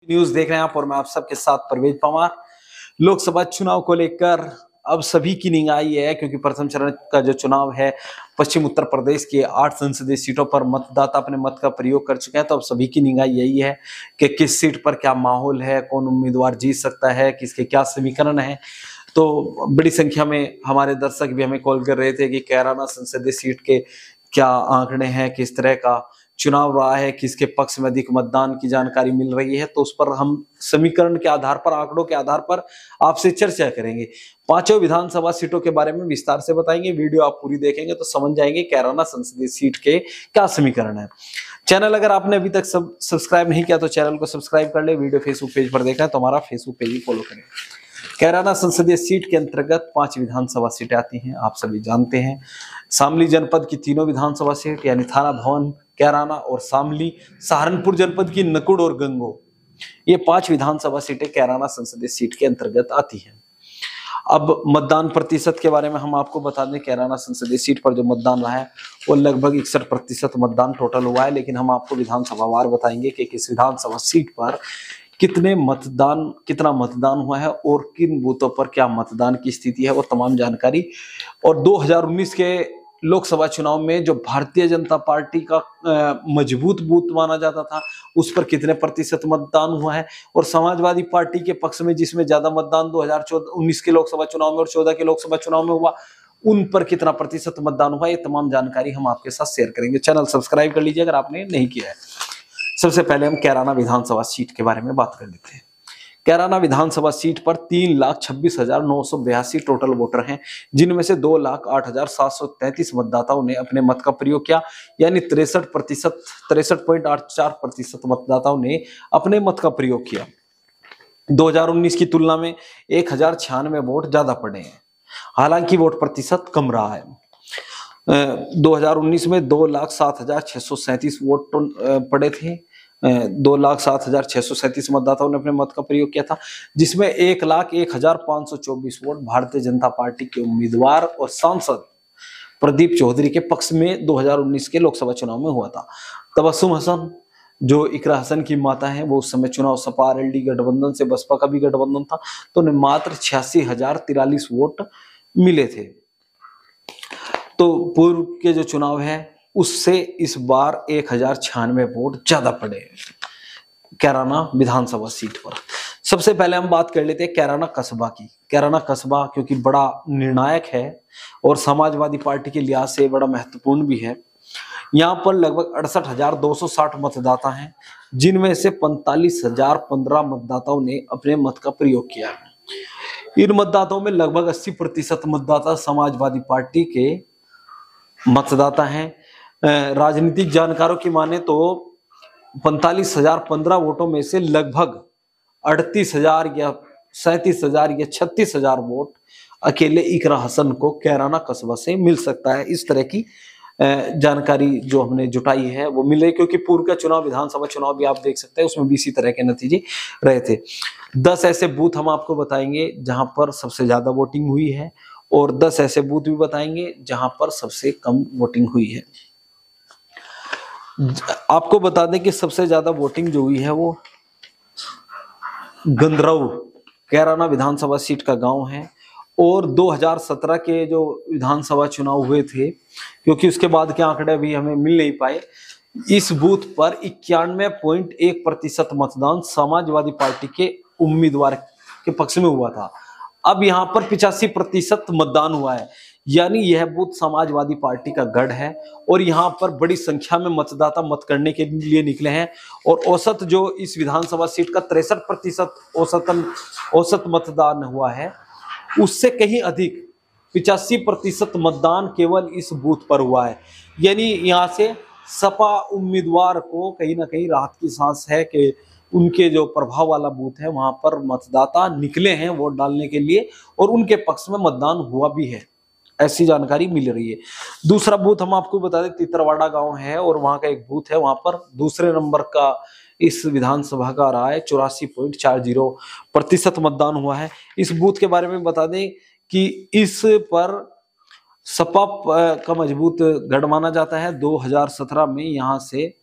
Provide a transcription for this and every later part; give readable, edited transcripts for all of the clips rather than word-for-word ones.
News देख रहे हैं आप और मैं आप सबके साथ परवेज पवार। लोकसभा चुनाव को लेकर अब सभी की निगाह है क्योंकि प्रथम चरण का जो चुनाव है पश्चिम उत्तर प्रदेश के 8 संसदीय सीटों पर मतदाता अपने मत का प्रयोग कर चुके हैं। तो अब सभी की निगाह यही है कि किस सीट पर क्या माहौल है, कौन उम्मीदवार जीत सकता है, किसके क्या समीकरण है। तो बड़ी संख्या में हमारे दर्शक भी हमें कॉल कर रहे थे कि कैराना संसदीय सीट के क्या आंकड़े हैं, किस तरह का चुनाव रहा है, किसके पक्ष में अधिक मतदान की जानकारी मिल रही है। तो उस पर हम समीकरण के आधार पर, आंकड़ों के आधार पर आपसे चर्चा करेंगे। पांचों विधानसभा सीटों के बारे में विस्तार से बताएंगे। वीडियो आप पूरी देखेंगे तो समझ जाएंगे कैराना संसदीय सीट के क्या समीकरण है। चैनल अगर आपने अभी तक सब्सक्राइब नहीं किया तो चैनल को सब्सक्राइब कर ले। वीडियो फेसबुक पेज पर देखा है तो हमारा फेसबुक पेज भी फॉलो करें। कैराना संसदीय सीट के अंतर्गत 5 विधानसभा सीटें आती हैं, आप सभी जानते हैं। शामली जनपद की तीनों विधानसभा सीट यानी थाना भवन, कैराना और शामली, सहारनपुर जनपद की नकुड़ और गंगो, ये 5 विधानसभा सीटें कैराना संसदीय सीट के अंतर्गत आती हैं। अब मतदान प्रतिशत के बारे में हम आपको बता दें, कैराना संसदीय सीट पर जो मतदान रहा है वो लगभग 61% मतदान टोटल हुआ है। लेकिन हम आपको विधानसभा वार बताएंगे कि किस विधानसभा सीट पर कितना मतदान हुआ है और किन बूथों पर क्या मतदान की स्थिति है, वो तमाम जानकारी। और 2019 के लोकसभा चुनाव में जो भारतीय जनता पार्टी का मजबूत बूथ माना जाता था उस पर कितने प्रतिशत मतदान हुआ है, और समाजवादी पार्टी के पक्ष में जिसमें ज्यादा मतदान 2019 के लोकसभा चुनाव में और 14 के लोकसभा चुनाव में हुआ, उन पर कितना प्रतिशत मतदान हुआ, ये तमाम जानकारी हम आपके साथ शेयर करेंगे। चैनल सब्सक्राइब कर लीजिए अगर आपने नहीं किया है। सबसे पहले हम कैराना विधानसभा सीट के बारे में बात कर लेते हैं। कैराना विधानसभा सीट पर 3,26,982 टोटल वोटर हैं, जिनमें से 2,08,733 मतदाताओं ने अपने मत का प्रयोग किया, यानी 63.84% मतदाताओं ने अपने मत का प्रयोग किया। 2019 की तुलना में 1,096 वोट ज्यादा पड़े हैं, हालांकि वोट प्रतिशत कम रहा है। 2019 में 2,07,637 वोट पड़े थे। 2,07,637 मतदाताओं ने अपने मत का प्रयोग किया था, जिसमें 1,01,524 वोट भारतीय जनता पार्टी के उम्मीदवार और सांसद प्रदीप चौधरी के पक्ष में 2019 के लोकसभा चुनाव में हुआ था। तबस्सुम हसन जो इकरा हसन की माता है, वो उस समय चुनाव सपा आरएलडी गठबंधन से, बसपा का भी गठबंधन था, तो उन्हें मात्र 86,043 वोट मिले थे। तो पूर्व के जो चुनाव है उससे इस बार 1,096 वोट ज्यादा पड़े कैराना विधानसभा सीट पर। सबसे पहले हम बात कर लेते हैं कैराना कस्बा की। कैराना कस्बा क्योंकि बड़ा निर्णायक है और समाजवादी पार्टी के लिहाज से बड़ा महत्वपूर्ण भी है। यहाँ पर लगभग 68,260 मतदाता हैं, जिनमें से 45,015 मतदाताओं ने अपने मत का प्रयोग किया है। इन मतदाताओं में लगभग 80% मतदाता समाजवादी पार्टी के मतदाता हैं। राजनीतिक जानकारों की माने तो 45,015 वोटों में से लगभग 38,000 या 37,000 या 36,000 वोट अकेले इकरा हसन को कैराना कस्बा से मिल सकता है। इस तरह की जानकारी जो हमने जुटाई है वो मिले, क्योंकि पूर्व का चुनाव, विधानसभा चुनाव भी आप देख सकते हैं, उसमें भी इसी तरह के नतीजे रहे थे। 10 ऐसे बूथ हम आपको बताएंगे जहां पर सबसे ज्यादा वोटिंग हुई है, और 10 ऐसे बूथ भी बताएंगे जहां पर सबसे कम वोटिंग हुई है। आपको बता दें कि सबसे ज्यादा वोटिंग जो हुई है वो गंदरऊ कैराना विधानसभा सीट का गांव है, और 2017 के जो विधानसभा चुनाव हुए थे, क्योंकि उसके बाद के आंकड़े अभी हमें मिल नहीं पाए, इस बूथ पर 91.1% मतदान समाजवादी पार्टी के उम्मीदवार के पक्ष में हुआ था। अब यहाँ पर 85% मतदान हुआ है, यानी यह बूथ समाजवादी पार्टी का गढ़ है, और यहाँ पर बड़ी संख्या में मतदाता मत करने के लिए निकले हैं। और औसत जो इस विधानसभा सीट का 63% औसत मतदान हुआ है, उससे कहीं अधिक 85% मतदान केवल इस बूथ पर हुआ है। यानी यहाँ से सपा उम्मीदवार को कहीं ना कहीं राहत की सांस है कि उनके जो प्रभाव वाला बूथ है वहां पर मतदाता निकले हैं वोट डालने के लिए, और उनके पक्ष में मतदान हुआ भी है, ऐसी जानकारी मिल रही है। दूसरा बूथ हम आपको बता दें, तितरवाड़ा गांव है, और वहां का एक बूथ है, वहां पर दूसरे नंबर का इस विधानसभा का रहा है, 84.40% मतदान हुआ है। इस बूथ के बारे में बता दें कि इस पर सपा का मजबूत गढ़ माना जाता है। 2017 में यहाँ से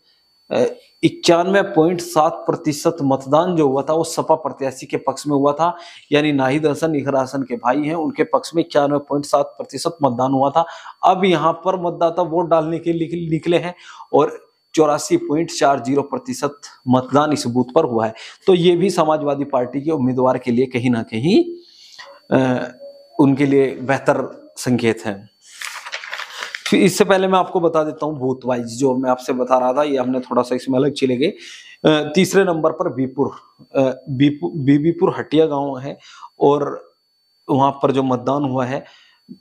91.7% मतदान जो हुआ था वो सपा प्रत्याशी के पक्ष में हुआ था, यानी नाहिद हसन इकरा हसन के भाई हैं, उनके पक्ष में 91.7% मतदान हुआ था। अब यहाँ पर मतदाता वोट डालने के लिए निकले हैं और 84.40% मतदान इस बूथ पर हुआ है। तो ये भी समाजवादी पार्टी के उम्मीदवार के लिए कहीं ना कहीं उनके लिए बेहतर संकेत है। फिर इससे पहले मैं आपको बता देता हूँ बूथ वाइज जो मैं आपसे बता रहा था, ये हमने थोड़ा सा इसमें अलग चले गए। तीसरे नंबर पर बीबीपुर हटिया गांव है और वहां पर जो मतदान हुआ है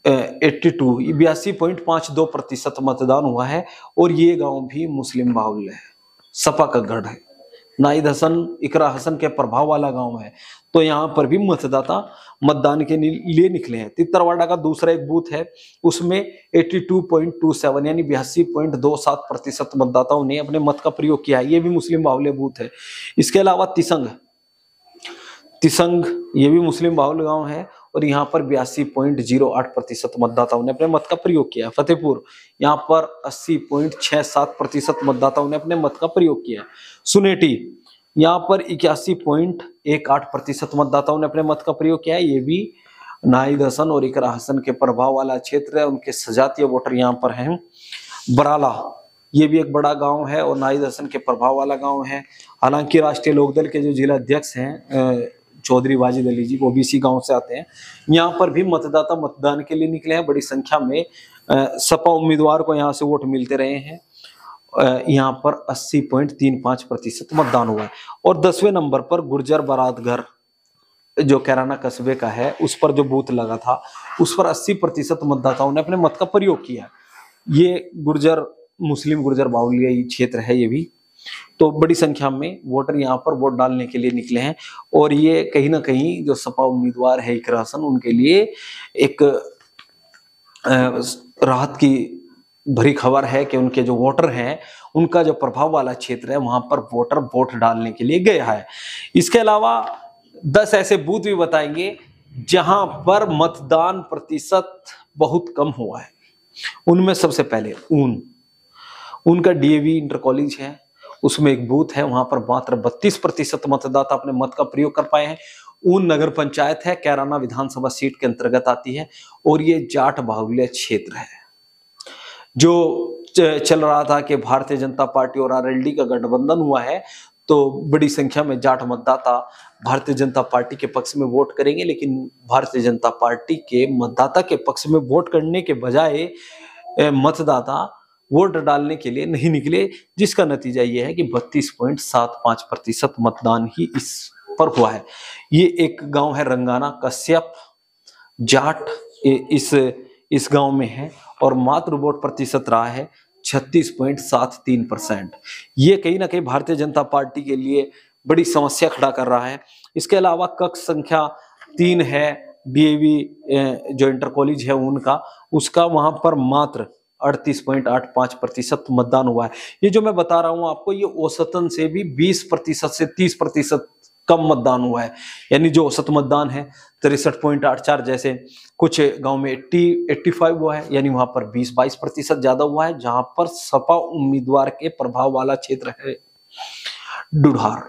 82.52% मतदान हुआ है और ये गांव भी मुस्लिम बाहुल्य है, सपा का गढ़ है, नाहिद हसन इकरा हसन के प्रभाव वाला गांव है। तो यहाँ पर भी मतदाता मतदान के लिए निकले हैं। तितरवाड़ा का दूसरा एक बूथ है, उसमें 82.27 यानी 82.27% मतदाताओं ने अपने मत का प्रयोग किया है, ये भी मुस्लिम बाहुल्य बूथ है। इसके अलावा तिसंग ये भी मुस्लिम बाहुल्य गांव है और यहाँ पर 82.08% मतदाताओं ने अपने मत का प्रयोग किया है। फतेहपुर यहाँ पर 80.67% मतदाताओं ने अपने मत का प्रयोग किया है। सुनेटी यहाँ पर 81.18% मतदाताओं ने अपने मत का प्रयोग किया है, ये भी नाहिद हसन और इकरा हसन के प्रभाव वाला क्षेत्र है, उनके सजातीय वोटर यहाँ पर हैं। बराला ये भी एक बड़ा गांव है और नाहिद हसन के प्रभाव वाला गांव है। हालांकि राष्ट्रीय लोकदल के जो जिला अध्यक्ष हैं चौधरी वाजिद अली जी, वो भी इसी गांव से आते हैं। यहाँ पर भी मतदाता मतदान के लिए निकले हैं, बड़ी संख्या में सपा उम्मीदवार को यहाँ से वोट मिलते रहे हैं। यहाँ पर 80.35% मतदान हुआ है। और 10वें नंबर पर गुर्जर बारात घर जो कैराना कस्बे का है, उस पर जो बूथ लगा था उस पर 80% मतदाताओं ने अपने मत का प्रयोग किया। ये मुस्लिम गुर्जर बाहुल्य क्षेत्र है ये भी, तो बड़ी संख्या में वोटर यहाँ पर वोट डालने के लिए निकले हैं। और ये कहीं ना कहीं जो सपा उम्मीदवार है इकरा हसन, उनके लिए एक राहत की भरी खबर है कि उनके जो वोटर हैं, उनका जो प्रभाव वाला क्षेत्र है वहां पर वोटर वोट डालने के लिए गया है। इसके अलावा 10 ऐसे बूथ भी बताएंगे जहां पर मतदान प्रतिशत बहुत कम हुआ है। उनमें सबसे पहले ऊन का डीएवी इंटर कॉलेज है, उसमें एक बूथ है, वहां पर मात्र 32% मतदाता अपने मत का प्रयोग कर पाए हैं। ऊन नगर पंचायत है, कैराना विधानसभा सीट के अंतर्गत आती है और ये जाट बाहुल्य क्षेत्र है। जो चल रहा था कि भारतीय जनता पार्टी और आरएलडी का गठबंधन हुआ है, तो बड़ी संख्या में जाट मतदाता भारतीय जनता पार्टी के पक्ष में वोट करेंगे, लेकिन भारतीय जनता पार्टी के मतदाता के पक्ष में वोट करने के बजाय मतदाता वोट डालने के लिए नहीं निकले, जिसका नतीजा यह है कि 32.75% मतदान ही इस पर हुआ है। ये एक गांव है रंगाना कश्यप जाट इस गांव में है और मात्र वोट प्रतिशत रहा है 36.73%। ये कहीं ना कहीं भारतीय जनता पार्टी के लिए बड़ी समस्या खड़ा कर रहा है। इसके अलावा कक्ष संख्या 3 है, डीएवी जो इंटर कॉलेज है उनका, उसका वहां पर मात्र 38.85% मतदान हुआ है। ये जो मैं बता रहा हूं आपको, ये औसतन से भी 20% से 30% कम मतदान हुआ है। यानी जो औसत मतदान है 63.84, जैसे कुछ गांव में 85 हुआ है, यानी वहां पर 20-22% ज्यादा हुआ है। जहां पर सपा उम्मीदवार के प्रभाव वाला क्षेत्र है डुढार,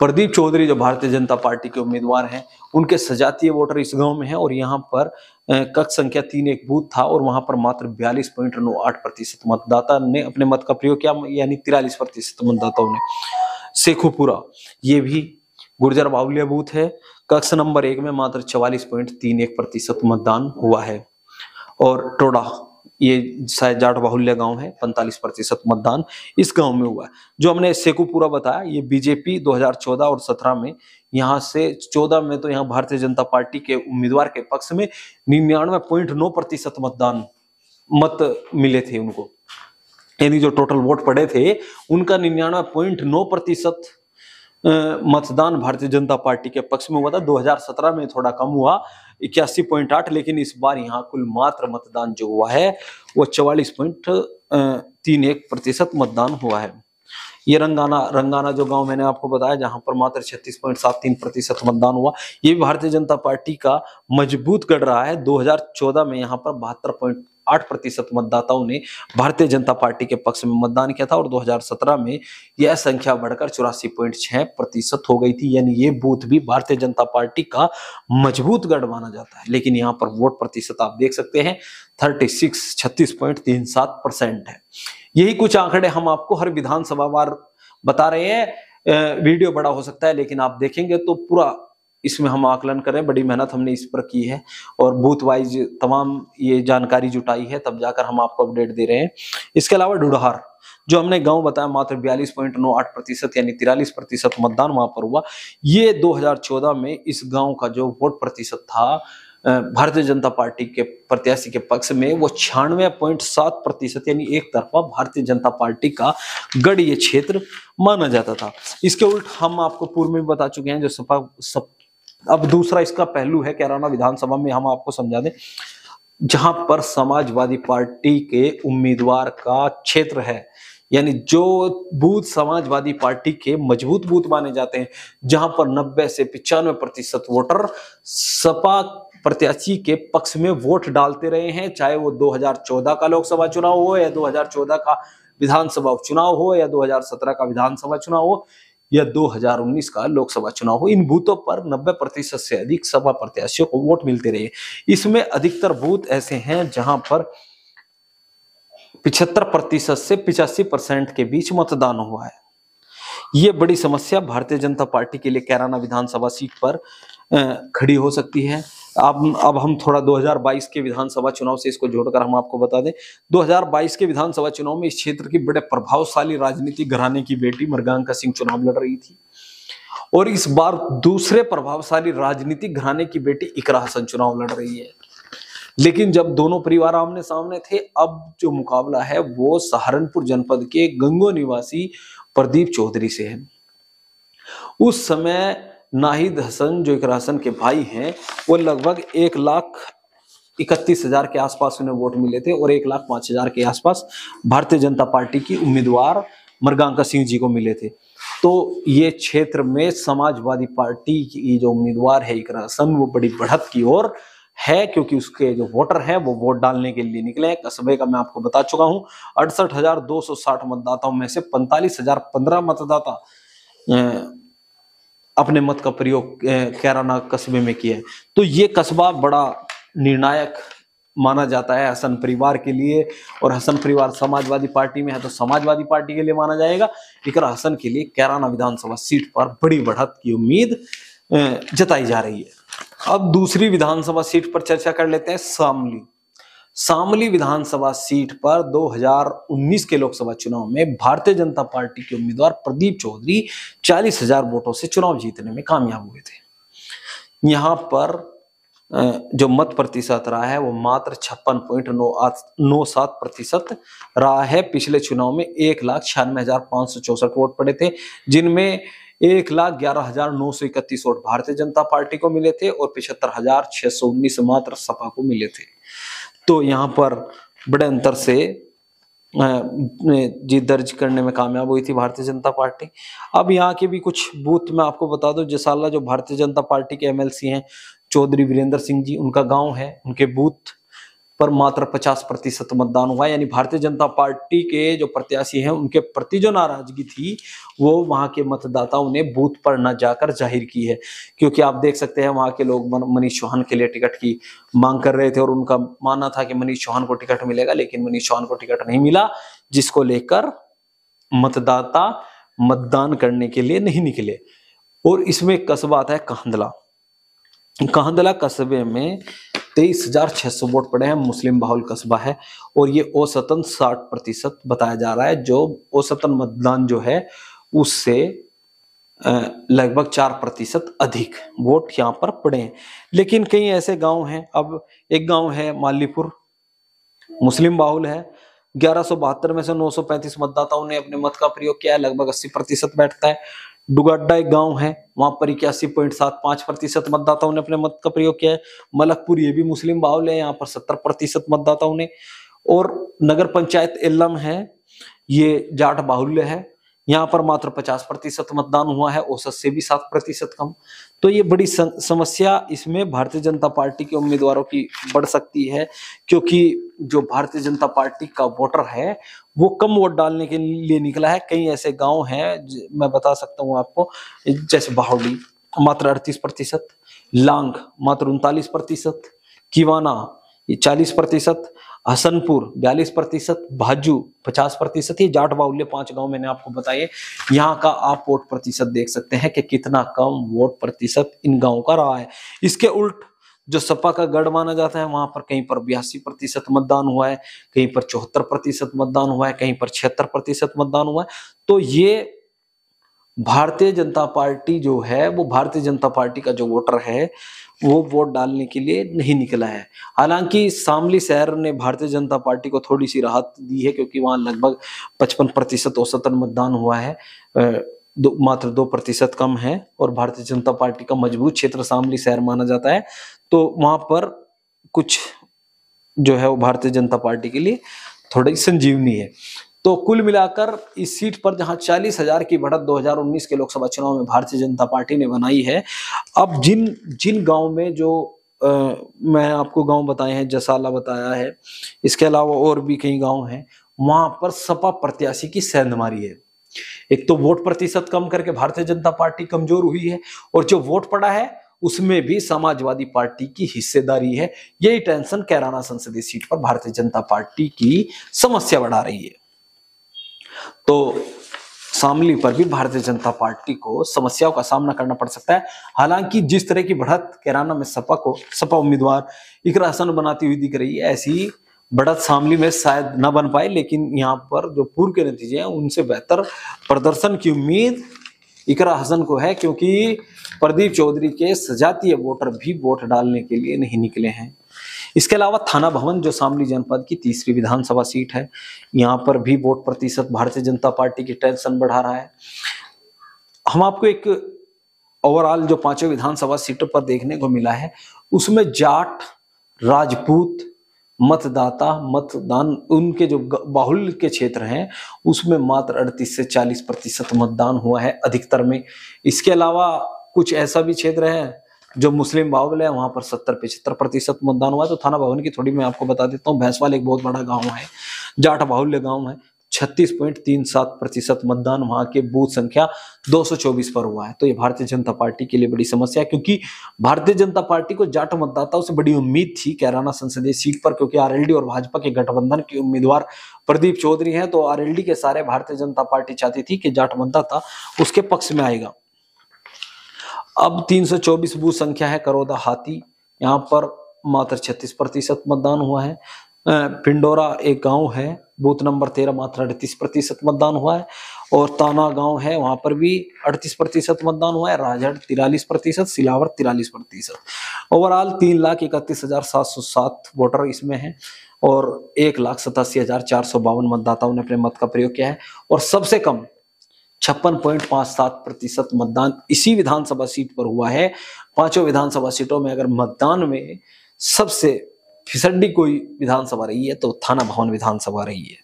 प्रदीप चौधरी जो भारतीय जनता पार्टी के उम्मीदवार हैं, उनके सजातीय वोटर इस गांव में है और यहाँ पर कक्ष संख्या 3 एक बूथ था और वहां पर मात्र 42.98% मतदाता ने अपने मत का प्रयोग किया, यानी 43% मतदाताओं ने। शेखुपुरा ये भी गुर्जर बाहुल्य बूथ है, कक्ष नंबर 1 में मात्र 44.31% मतदान हुआ है। और टोडा ये शायद जाट बाहुल्य गांव है, 45% मतदान इस गांव में हुआ है। जो हमने शेखुपुरा बताया, ये बीजेपी 2014 और 17 में, यहाँ से 14 में तो यहाँ भारतीय जनता पार्टी के उम्मीदवार के पक्ष में 99.9% मत मिले थे उनको, यानी जो टोटल वोट पड़े थे उनका 99.9% मतदान भारतीय जनता पार्टी के पक्ष में हुआ था। 2017 में थोड़ा कम हुआ 81.8, लेकिन इस बार यहाँ कुल मात्र मतदान जो हुआ है वो 44.31% मतदान हुआ है। ये रंगाना जो गांव मैंने आपको बताया, जहां पर मात्र 36.73% मतदान हुआ। ये भी भारतीय जनता पार्टी का मजबूत गढ़ रहा है। 2014 में यहाँ पर 72.8% मतदाताओं ने भारतीय जनता पार्टी के पक्ष में मतदान किया था और 2017 में यह संख्या बढ़कर 84.6% हो गई थी। यानी ये बूथ भी भारतीय जनता पार्टी का मजबूत गढ़ माना जाता है। लेकिन यहाँ पर वोट प्रतिशत आप देख सकते हैं 36.37% है। यही कुछ आंकड़े हम आपको हर विधानसभा वार बता रहे हैं। वीडियो बड़ा हो सकता है, लेकिन आप देखेंगे तो पूरा इसमें हम आकलन करें, बड़ी मेहनत हमने इस पर की है और बूथ वाइज तमाम ये जानकारी जुटाई है, तब जाकर हम आपको अपडेट दे रहे हैं। इसके अलावा ढूढ़हार जो हमने गांव बताया, मात्र 42.98% यानी 43% मतदान वहां पर हुआ। ये 2014 में इस गांव का जो वोट प्रतिशत था भारतीय जनता पार्टी के प्रत्याशी के पक्ष में, वो 96.7% यानी एक तरफा भारतीय जनता पार्टी का गढ़ ये क्षेत्र माना जाता था। इसके उल्ट हम आपको पूर्व में बता चुके हैं, जो अब दूसरा इसका पहलू है कैराना विधानसभा में, हम आपको समझा दें, जहां पर समाजवादी पार्टी के उम्मीदवार का क्षेत्र है, यानी जो बूथ समाजवादी पार्टी के मजबूत बूथ माने जाते हैं, जहां पर 90 से 95% वोटर सपा प्रत्याशी के पक्ष में वोट डालते रहे हैं, चाहे वो 2014 का लोकसभा चुनाव हो या 2014 का विधानसभा उपचुनाव हो या 2017 का विधानसभा चुनाव हो या 2019 का लोकसभा चुनाव हो। इन बूथों पर 90% से अधिक सपा प्रत्याशियों को वोट मिलते रहे। इसमें अधिकतर बूथ ऐसे हैं जहां पर 75% से 85% के बीच मतदान हुआ है। ये बड़ी समस्या भारतीय जनता पार्टी के लिए कैराना विधानसभा सीट पर खड़ी हो सकती है। अब हम थोड़ा 2022 के विधानसभा चुनाव से इसको जोड़कर हम आपको बता दें। 2022 के विधानसभा चुनाव में इस क्षेत्र की बड़े प्रभावशाली राजनीतिक घराने की बेटी मृगांका सिंह चुनाव लड़ रही थी और इस बार दूसरे प्रभावशाली राजनीतिक घराने की बेटी इकरा हसन चुनाव लड़ रही है। लेकिन जब दोनों परिवार आमने सामने थे, अब जो मुकाबला है वो सहारनपुर जनपद के गंगो निवासी प्रदीप चौधरी से है। उस समय नाहिद हसन जो इकरा हसन के भाई हैं, वो लगभग 1,31,000 के आसपास उन्हें वोट मिले थे और 1,05,000 के आसपास भारतीय जनता पार्टी की उम्मीदवार मृगांका सिंह जी को मिले थे। तो ये क्षेत्र में समाजवादी पार्टी की जो उम्मीदवार है इकरा हसन, वो बड़ी बढ़त की ओर है, क्योंकि उसके जो वोटर हैं वो वोट डालने के लिए निकले हैं। कस्बे का मैं आपको बता चुका हूं, 68,260 मतदाताओं में से 45,015 मतदाता अपने मत का प्रयोग कैराना कस्बे में किया है। तो ये कस्बा बड़ा निर्णायक माना जाता है हसन परिवार के लिए, और हसन परिवार समाजवादी पार्टी में है तो समाजवादी पार्टी के लिए माना जाएगा। इकरा हसन के लिए कैराना विधानसभा सीट पर बड़ी बढ़त की उम्मीद जताई जा रही है। अब दूसरी विधानसभा सीट पर चर्चा कर लेते हैं, शामली विधानसभा सीट पर 2019 के लोकसभा चुनाव में भारतीय जनता पार्टी के उम्मीदवार प्रदीप चौधरी 40,000 वोटों से चुनाव जीतने में कामयाब हुए थे। यहाँ पर जो मत प्रतिशत रहा है वो मात्र 56.97% रहा है। पिछले चुनाव में 1,96,564 वोट पड़े थे, जिनमें 1,11,931 वोट भारतीय जनता पार्टी को मिले थे और 75,619 मात्र सपा को मिले थे। तो यहाँ पर बड़े अंतर से जीत दर्ज करने में कामयाब हुई थी भारतीय जनता पार्टी। अब यहाँ के भी कुछ बूथ मैं आपको बता दूं। जसाला जो भारतीय जनता पार्टी के एमएलसी हैं चौधरी वीरेंद्र सिंह जी, उनका गांव है, उनके बूथ पर मात्र 50% मतदान हुआ। यानी भारतीय जनता पार्टी के जो प्रत्याशी हैं उनके प्रति जो नाराजगी थी वो वहां के मतदाताओं ने बूथ पर न जाकर जाहिर की है, क्योंकि आप देख सकते हैं वहां के लोग मनीष चौहान के लिए टिकट की मांग कर रहे थे और उनका मानना था कि मनीष चौहान को टिकट मिलेगा, लेकिन मनीष चौहान को टिकट नहीं मिला, जिसको लेकर मतदाता मतदान करने के लिए नहीं निकले। और इसमें एक कस्बा आता है कांदला कस्बे में 23,600 वोट पड़े हैं। मुस्लिम बाहुल कस्बा है और ये औसतन 60% बताया जा रहा है। जो औसतन मतदान जो है उससे लगभग 4% अधिक वोट यहाँ पर पड़े हैं। लेकिन कई ऐसे गांव हैं, अब एक गांव है मालीपुर, मुस्लिम बाहुल है, 1172 में से 935 मतदाताओं ने अपने मत का प्रयोग किया है, लगभग 80% बैठता है। डुगाड्डा एक गांव है, वहां पर 81.75% मतदाताओं ने अपने मत का प्रयोग किया है। मलकपुर ये भी मुस्लिम बाहुल है, यहाँ पर 70% मतदाताओं ने। और नगर पंचायत एल्लम है, ये जाट बाहुल्य है, यहाँ पर मात्र 50% मतदान हुआ है, औसत से भी 7% कम। तो ये बड़ी समस्या इसमें भारतीय जनता पार्टी के उम्मीदवारों की बढ़ सकती है, क्योंकि जो भारतीय जनता पार्टी का वोटर है वो कम वोट डालने के लिए निकला है। कई ऐसे गांव हैं, मैं बता सकता हूं आपको, जैसे बाहुली मात्र 38%, लांग मात्र 39%, किवाना ये 40%, हसनपुर 42%, भाजू 50%। ये जाट बाहुल्य 5 गांव मैंने आपको बताए। यहाँ का आप वोट प्रतिशत देख सकते हैं कि कितना कम वोट प्रतिशत इन गांवों का रहा है। इसके उल्ट जो सपा का गढ़ माना जाता है, वहां पर कहीं पर 82% मतदान हुआ है, कहीं पर 74% मतदान हुआ है, कहीं पर 76% मतदान हुआ है। तो ये भारतीय जनता पार्टी जो है, वो भारतीय जनता पार्टी का जो वोटर है वो वोट डालने के लिए नहीं निकला है। हालांकि शामली शहर ने भारतीय जनता पार्टी को थोड़ी सी राहत दी है, क्योंकि वहां लगभग 55% औसतन मतदान हुआ है, मात्र 2% कम है, और भारतीय जनता पार्टी का मजबूत क्षेत्र शामली शहर माना जाता है। तो वहां पर कुछ जो है वो भारतीय जनता पार्टी के लिए थोड़ी संजीवनी है। तो कुल मिलाकर इस सीट पर जहां 40,000 की बढ़त 2019 के लोकसभा चुनाव में भारतीय जनता पार्टी ने बनाई है, अब जिन गांव में जो मैं आपको गांव बताए हैं, जसाला बताया है, इसके अलावा और भी कई गांव हैं, वहां पर सपा प्रत्याशी की सेंधमारी है। एक तो वोट प्रतिशत कम करके भारतीय जनता पार्टी कमजोर हुई है, और जो वोट पड़ा है उसमें भी समाजवादी पार्टी की हिस्सेदारी है। यही टेंशन कैराना संसदीय सीट पर भारतीय जनता पार्टी की समस्या बढ़ा रही है। तो शामली पर भी भारतीय जनता पार्टी को समस्याओं का सामना करना पड़ सकता है। हालांकि जिस तरह की बढ़त कैराना में सपा उम्मीदवार इकरा हसन बनाती हुई दिख रही है, ऐसी बढ़त शामली में शायद न बन पाए, लेकिन यहाँ पर जो पूर्व के नतीजे हैं उनसे बेहतर प्रदर्शन की उम्मीद इकरा हसन को है, क्योंकि प्रदीप चौधरी के सजातीय वोटर भी वोट डालने के लिए नहीं निकले हैं। इसके अलावा थाना भवन जो शामली जनपद की तीसरी विधानसभा सीट है, यहाँ पर भी वोट प्रतिशत भारतीय जनता पार्टी की टेंशन बढ़ा रहा है। हम आपको एक ओवरऑल जो 5 विधानसभा सीटों पर देखने को मिला है, उसमें जाट, राजपूत मतदान उनके जो बाहुल्य के क्षेत्र हैं उसमें मात्र 38 से 40% मतदान हुआ है अधिकतर में। इसके अलावा कुछ ऐसा भी क्षेत्र है जो मुस्लिम बाहुल्य है, वहां पर 70-75% मतदान हुआ है। तो थाना भवन की थोड़ी मैं आपको बता देता हूँ। भैंसवाल एक बहुत बड़ा गांव है, जाट बाहुल्य गांव है, 36.37% मतदान वहां के बूथ संख्या 224 पर हुआ है। तो ये भारतीय जनता पार्टी के लिए बड़ी समस्या है, क्योंकि भारतीय जनता पार्टी को जाट मतदाताओं से बड़ी उम्मीद थी कैराना संसदीय सीट पर, क्योंकि आरएलडी और भाजपा के गठबंधन के उम्मीदवार प्रदीप चौधरी हैं। तो आरएलडी के सारे भारतीय जनता पार्टी चाहती थी कि जाट मतदाता उसके पक्ष में आएगा। अब 324 बूथ संख्या है करोदा हाथी, यहाँ पर मात्र 36% मतदान हुआ है। पिंडोरा एक गांव है, बूथ नंबर 13, मात्र 38% मतदान हुआ है। और ताना गांव है, वहां पर भी 38% मतदान हुआ है। राजहट 43%, सिलावर 43%। ओवरऑल 3,31,707 वोटर इसमें हैं, और 1,87,452 मतदाताओं ने अपने मत का प्रयोग किया है। और सबसे कम 56.57% मतदान इसी विधानसभा सीट पर हुआ है। 5 विधानसभा सीटों में अगर मतदान में सबसे फिसड्डी कोई विधानसभा रही है तो थाना भवन विधानसभा रही है।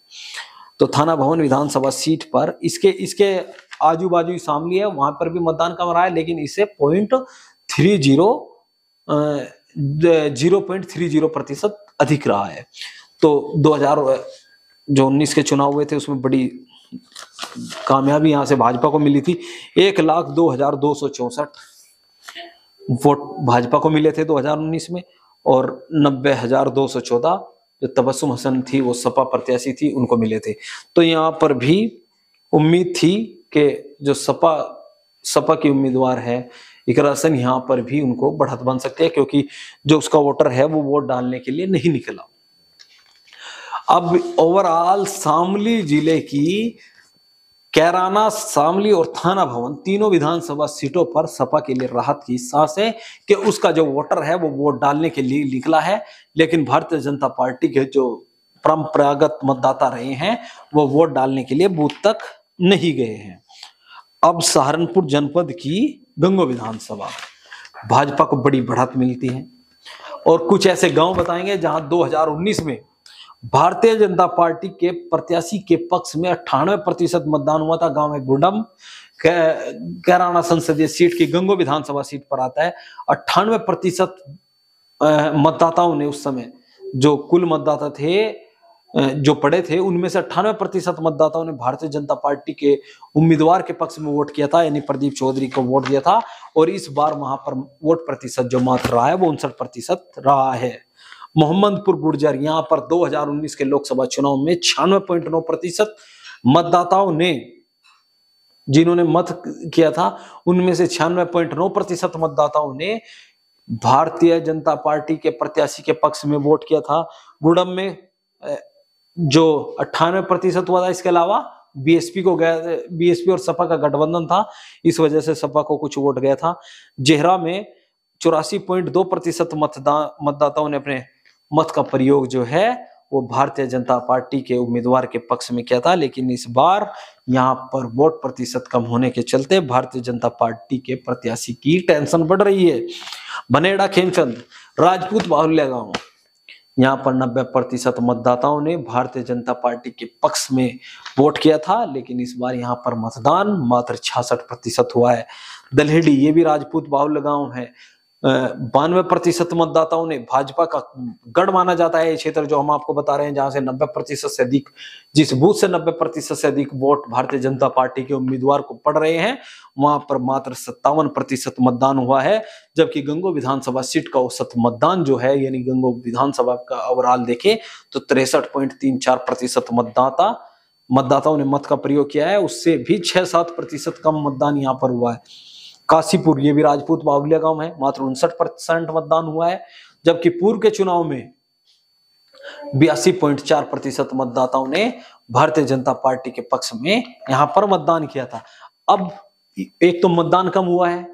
तो थाना भवन विधानसभा सीट पर इसके आजू बाजू शामली है, वहां पर भी मतदान कम रहा है, लेकिन इसे 0.30% अधिक रहा है। तो 2019 के चुनाव हुए थे, उसमें बड़ी कामयाबी यहां से भाजपा को मिली थी। 1,02,264 वोट भाजपा को मिले थे 2019 में, और 90,214 जो तबस्सुम हसन थी, वो सपा प्रत्याशी थी, उनको मिले थे। तो यहाँ पर भी उम्मीद थी कि जो सपा की उम्मीदवार है इकरा हसन, यहाँ पर भी उनको बढ़त बन सकती है, क्योंकि जो उसका वोटर है वो वोट डालने के लिए नहीं निकला। अब ओवरऑल शामली जिले की कैराना, शामली और थाना भवन तीनों विधानसभा सीटों पर सपा के लिए राहत की सांस है कि उसका जो वोटर है वो वोट डालने के लिए निकला है। लेकिन भारतीय जनता पार्टी के जो परंपरागत मतदाता रहे हैं वो वोट डालने के लिए बूथ तक नहीं गए हैं। अब सहारनपुर जनपद की गंगो विधानसभा, भाजपा को बड़ी बढ़त मिलती है। और कुछ ऐसे गांव बताएंगे जहां 2019 में भारतीय जनता पार्टी के प्रत्याशी के पक्ष में 98% मतदान हुआ था। गांव में गुडम कैराना संसदीय सीट की गंगो विधानसभा सीट पर आता है। 98% मतदाताओं ने उस समय, जो कुल मतदाता थे जो पड़े थे, उनमें से 98% मतदाताओं ने भारतीय जनता पार्टी के उम्मीदवार के पक्ष में वोट किया था, यानी प्रदीप चौधरी को वोट दिया था। और इस बार वहां पर वोट प्रतिशत जो मात्र रहा है वो 59% रहा है। मोहम्मदपुर गुर्जर, यहाँ पर 2019 के लोकसभा चुनाव में 96.9% मतदाताओं ने, जिन्होंने मत किया था उनमें से 96.9% मतदाताओं ने भारतीय जनता पार्टी के प्रत्याशी के पक्ष में वोट किया था। गुड़म में जो 98% हुआ था, इसके अलावा बीएसपी को गया, बीएसपी और सपा का गठबंधन था, इस वजह से सपा को कुछ वोट गया था। जेहरा में 84.2% मतदाताओं ने अपने मत का प्रयोग जो है वो भारतीय जनता पार्टी के उम्मीदवार के पक्ष में किया था। लेकिन इस बार यहाँ पर वोट प्रतिशत कम होने के चलते भारतीय जनता पार्टी के प्रत्याशी की टेंशन बढ़ रही है। बनेड़ा खेमचंद, राजपूत बाहुल्य गांव, यहाँ पर 90% मतदाताओं ने भारतीय जनता पार्टी के पक्ष में वोट किया था। लेकिन इस बार यहाँ पर मतदान मात्र 66% हुआ है। दलहेड़ी, ये भी राजपूत बाहुल्य गांव है, 92% मतदाताओं ने, भाजपा का गढ़ माना जाता है ये क्षेत्र जो हम आपको बता रहे हैं, जहां से 90% से अधिक, जिस बूथ से 90% से अधिक वोट भारतीय जनता पार्टी के उम्मीदवार को पड़ रहे हैं, वहां पर मात्र 57% मतदान हुआ है। जबकि गंगो विधानसभा सीट का औसत मतदान जो है, यानी गंगो विधानसभा का ओवरऑल देखें तो 63.34% मतदाताओं ने मत का प्रयोग किया है, उससे भी 6-7% कम मतदान यहाँ पर हुआ है। काशीपुर, ये भी राजपूत बाहुल्य गांव है, मात्र 59% मतदान हुआ है। जबकि पूर्व के चुनाव में 82.4% मतदाताओं ने भारतीय जनता पार्टी के पक्ष में यहां पर मतदान किया था। अब एक तो मतदान कम हुआ है,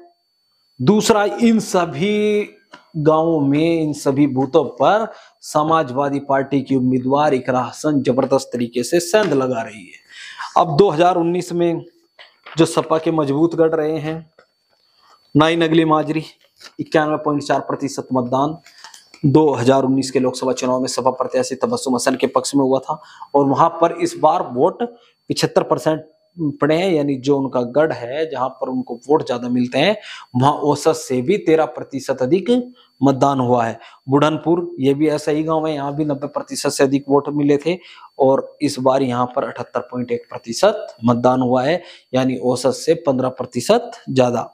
दूसरा इन सभी गांवों में, इन सभी बूथों पर समाजवादी पार्टी की उम्मीदवार इकरा हसन जबरदस्त तरीके से सेंध लगा रही है। अब 2019 में जो सपा के मजबूत गढ़ रहे हैं, नाई नगली माजरी, 91.4% मतदान 2019 के लोकसभा चुनाव में सपा प्रत्याशी तबस्सुम हसन के पक्ष में हुआ था। और वहां पर इस बार वोट 75% पड़े हैं, यानी जो उनका गढ़ है जहां पर उनको वोट ज्यादा मिलते हैं, वहां औसत से भी 13% अधिक मतदान हुआ है। बुढ़नपुर, ये भी ऐसा ही गांव है, यहाँ भी 90% से अधिक वोट मिले थे और इस बार यहाँ पर 78.1% मतदान हुआ है, यानी औसत से 15% ज्यादा।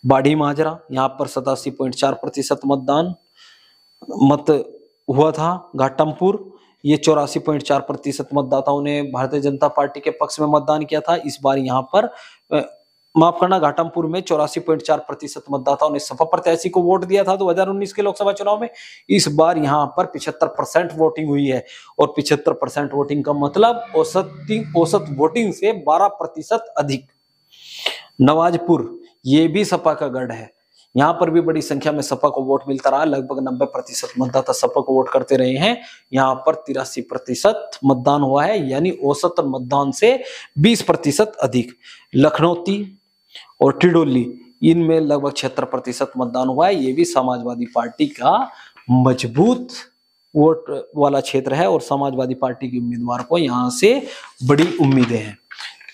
बाड़ी माजरा, यहाँ पर 87.4% मतदान हुआ था। घाटमपुर, ये 84.4% मतदाताओं ने भारतीय जनता पार्टी के पक्ष में मतदान किया था। इस बार यहाँ पर माफ करना, घाटमपुर में 84.4% मतदाताओं ने सपा प्रत्याशी को वोट दिया था 2019 के लोकसभा चुनाव में। इस बार यहाँ पर 75% वोटिंग हुई है और 75% वोटिंग का मतलब औसत वोटिंग से 12% अधिक। नवाजपुर, ये भी सपा का गढ़ है, यहाँ पर भी बड़ी संख्या में सपा को वोट मिलता रहा, लगभग 90% मतदाता सपा को वोट करते रहे हैं। यहाँ पर 83% मतदान हुआ है, यानी औसत मतदान से 20% अधिक। लखनौती और टिडोली, इनमें लगभग 76% मतदान हुआ है। ये भी समाजवादी पार्टी का मजबूत वोट वाला क्षेत्र है और समाजवादी पार्टी के उम्मीदवार को यहाँ से बड़ी उम्मीदें हैं।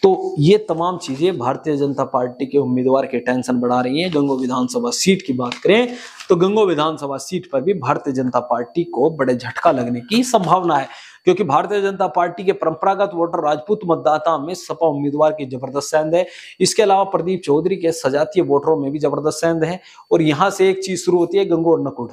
तो ये तमाम चीजें भारतीय जनता पार्टी के उम्मीदवार के टेंशन बढ़ा रही हैं। गंगो विधानसभा सीट की बात करें तो गंगो विधानसभा सीट पर भी भारतीय जनता पार्टी को बड़े झटका लगने की संभावना है, क्योंकि भारतीय जनता पार्टी के परंपरागत वोटर राजपूत मतदाता में सपा उम्मीदवार की जबरदस्त सेंध है। इसके अलावा प्रदीप चौधरी के सजातीय वोटरों में भी जबरदस्त सेंध है। और यहाँ से एक चीज शुरू होती है, गंगो नकुड़।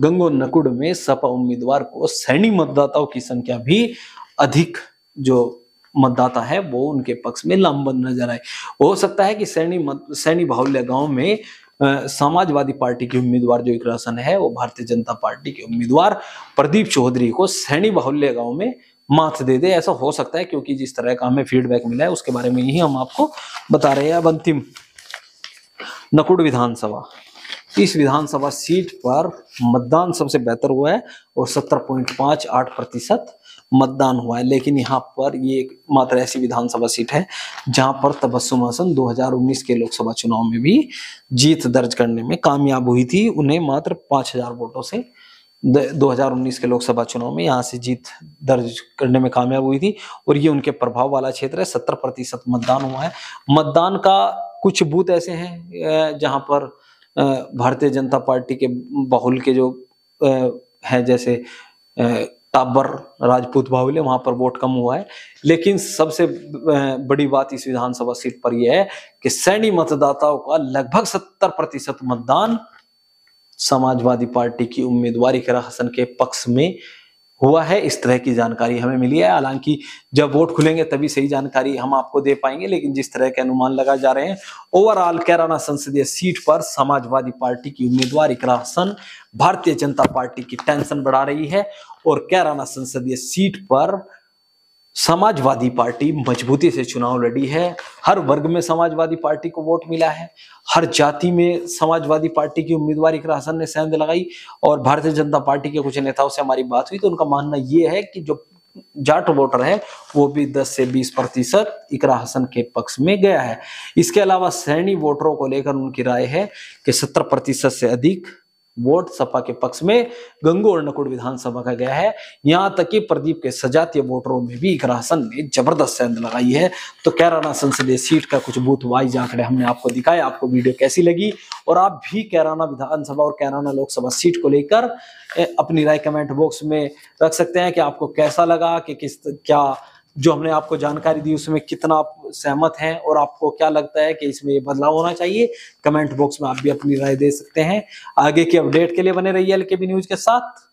गंगो नकुड़ में सपा उम्मीदवार को सैनी मतदाताओं की संख्या भी अधिक, जो मतदाता है वो उनके पक्ष में लामबंद नजर आए। हो सकता है कि सैनी बाहुल्य गांव में समाजवादी पार्टी के उम्मीदवार जो इकरा हसन है, वो भारतीय जनता पार्टी के उम्मीदवार प्रदीप चौधरी को सैनी बाहुल्य गांव में मात दे दे। ऐसा हो सकता है, क्योंकि जिस तरह का हमें फीडबैक मिला है उसके बारे में ही हम आपको बता रहे हैं। अब अंतिम नकुड़ विधानसभा, इस विधानसभा सीट पर मतदान सबसे बेहतर हुआ है और 70.58% मतदान हुआ है। लेकिन यहाँ पर ये एक मात्र ऐसी विधानसभा सीट है जहां पर तबस्सुम हसन 2019 के लोकसभा चुनाव में भी जीत दर्ज करने में कामयाब हुई थी। उन्हें मात्र 5000 वोटों से 2019 के लोकसभा चुनाव में यहाँ से जीत दर्ज करने में कामयाब हुई थी और ये उनके प्रभाव वाला क्षेत्र है। 70% मतदान हुआ है। मतदान का कुछ बूथ ऐसे हैं जहां पर भारतीय जनता पार्टी के बाहुल के जो है, जैसे टाबर, राजपूत बाहुल्य, वहां पर वोट कम हुआ है। लेकिन सबसे बड़ी बात इस विधानसभा सीट पर यह है कि सैनी मतदाताओं का लगभग 70% मतदान समाजवादी पार्टी की उम्मीदवार इकरा हसन के पक्ष में हुआ है। इस तरह की जानकारी हमें मिली है। हालांकि जब वोट खुलेंगे तभी सही जानकारी हम आपको दे पाएंगे, लेकिन जिस तरह के अनुमान लगा जा रहे हैं, ओवरऑल कैराना संसदीय सीट पर समाजवादी पार्टी की उम्मीदवार इकरा हसन भारतीय जनता पार्टी की टेंशन बढ़ा रही है और कैराना संसदीय सीट पर समाजवादी पार्टी मजबूती से चुनाव लड़ी है। हर वर्ग में समाजवादी पार्टी को वोट मिला है, हर जाति में समाजवादी पार्टी की उम्मीदवार इकरा हसन ने सेंध लगाई। और भारतीय जनता पार्टी के कुछ नेताओं से हमारी बात हुई तो उनका मानना यह है कि जो जाट वोटर है वो भी 10 से 20% इकरा हसन के पक्ष में गया है। इसके अलावा सैनी वोटरों को लेकर उनकी राय है कि 70% से अधिक वोट सपा के पक्ष में गंगू और नकुड़ विधानसभा का गया है। यहां तक कि प्रदीप के सजातीय वोटरों में भी इकरा हसन ने जबरदस्त सेंध लगाई है। तो कैराना संसदीय सीट का कुछ बूथ वाइज आंकड़े हमने आपको दिखाए। आपको वीडियो कैसी लगी और आप भी कैराना विधानसभा और कैराना लोकसभा सीट को लेकर अपनी राय कमेंट बॉक्स में रख सकते हैं कि आपको कैसा लगा, कि क्या जो हमने आपको जानकारी दी उसमें कितना आप सहमत हैं और आपको क्या लगता है कि इसमें ये बदलाव होना चाहिए। कमेंट बॉक्स में आप भी अपनी राय दे सकते हैं। आगे की अपडेट के लिए बने रहिए एलकेबी न्यूज के साथ।